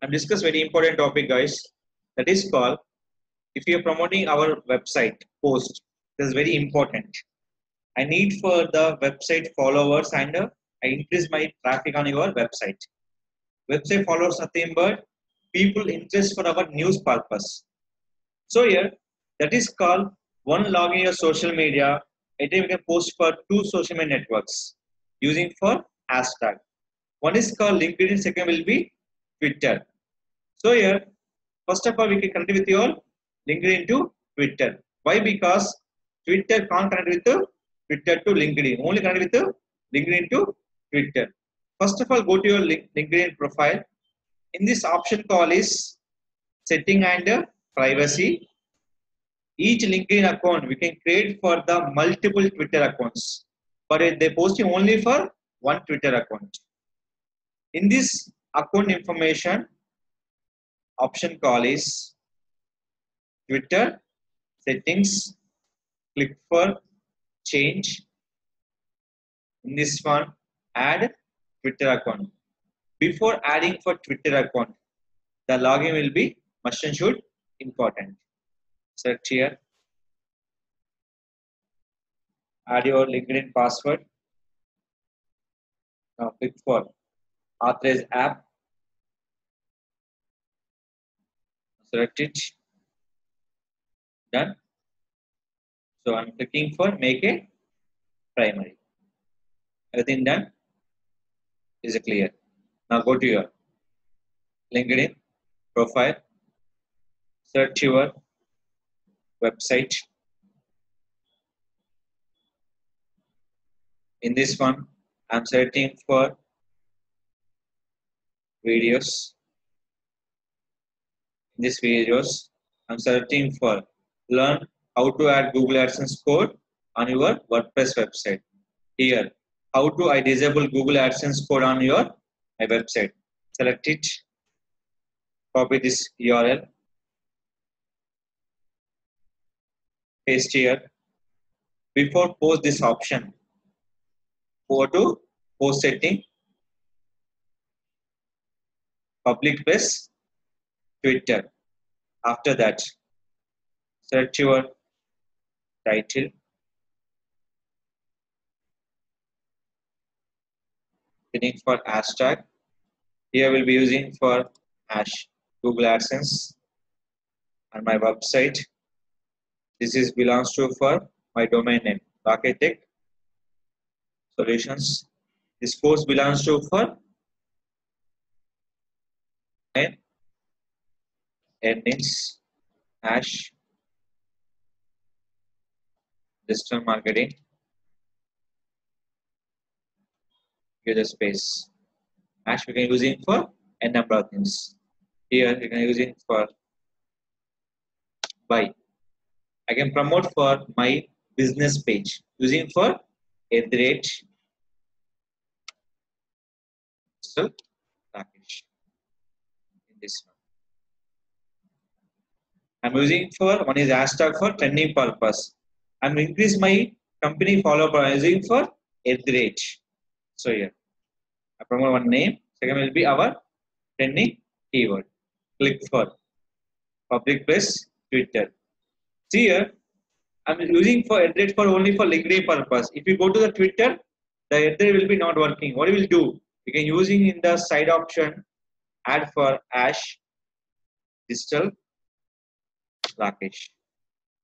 I'm discuss very important topic, guys. That is called, if you are promoting our website post, this is very important. I need for the website followers and I increase my traffic on your website. Website followers nothing but people interest for our news purpose. So here, that is called one login your social media. It we can post for two social media networks using for hashtag. One is called LinkedIn, second will be Twitter. So here, first of all, we can connect with your LinkedIn to Twitter. Why? Because Twitter can't connect with Twitter to LinkedIn. Only connect with LinkedIn to Twitter. First of all, go to your LinkedIn profile. In this option call is setting and privacy. Each LinkedIn account we can create for the multiple Twitter accounts, but they posting only for one Twitter account. In this account information, option call is Twitter settings. Click for change. In this one, add Twitter account. Before adding for Twitter account, the login will be must and should important. Select here. Add your LinkedIn password. Now click for authorize app. Select it. Done. So I'm clicking for make a primary. Everything done. Is clear. Now go to your LinkedIn profile. Search your website. In this one, I'm searching for videos. In this videos, I'm searching for learn how to add Google AdSense code on your WordPress website. Here, how do I disable Google AdSense code on your my website? Select it. Copy this URL. Paste here. Before post this option, go to post setting, public place, Twitter. After that, search your title. Setting for hashtag. Here we'll be using for hash Google AdSense on my website. This is belongs to for my domain name, Raketech Solutions. This course belongs to for earnings, hash, digital marketing. Give the space. Hash we can using for n number of things. Here we can using for buy. I can promote for my business page using for @ so Rakesh. In this one, I'm using for one is hashtag for trending purpose. I'm increase my company follow by using for @ So here I promote one name. Second will be our trending keyword. Click for public place Twitter. See here, I'm using for @ for only for LinkedIn purpose. If you go to the Twitter, the @ will be not working. What you will do? You can using in the side option add for hash digital Rakesh.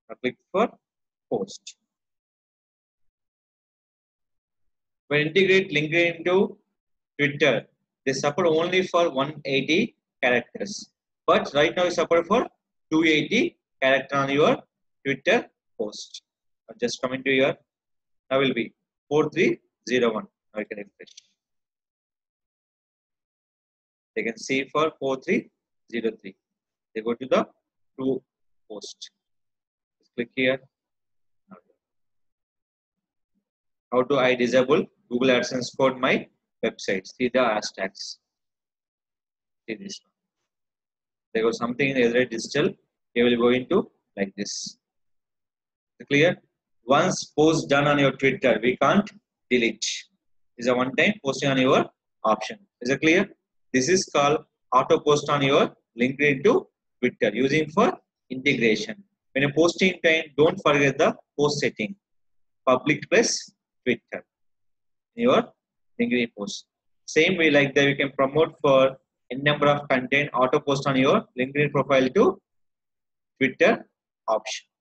Now click for post. When integrate LinkedIn into Twitter, they support only for 180 characters. But right now, you support for 280 characters on your Twitter post. I'll just come into here. Now will be 4301. Now you can refresh. They can see for 4303. They go to the to post. Just click here. How do I disable Google AdSense code my website? See the hashtags. See this one. There was something in the digital. You will go into like this. Clear? Once post done on your Twitter, we can't delete. It's a one-time posting on your option. Is it clear? This is called auto post on your LinkedIn to Twitter using for integration. When you're posting time, don't forget the post setting. Public plus Twitter in your LinkedIn post. Same way like that, you can promote for n number of content, auto post on your LinkedIn profile to Twitter option.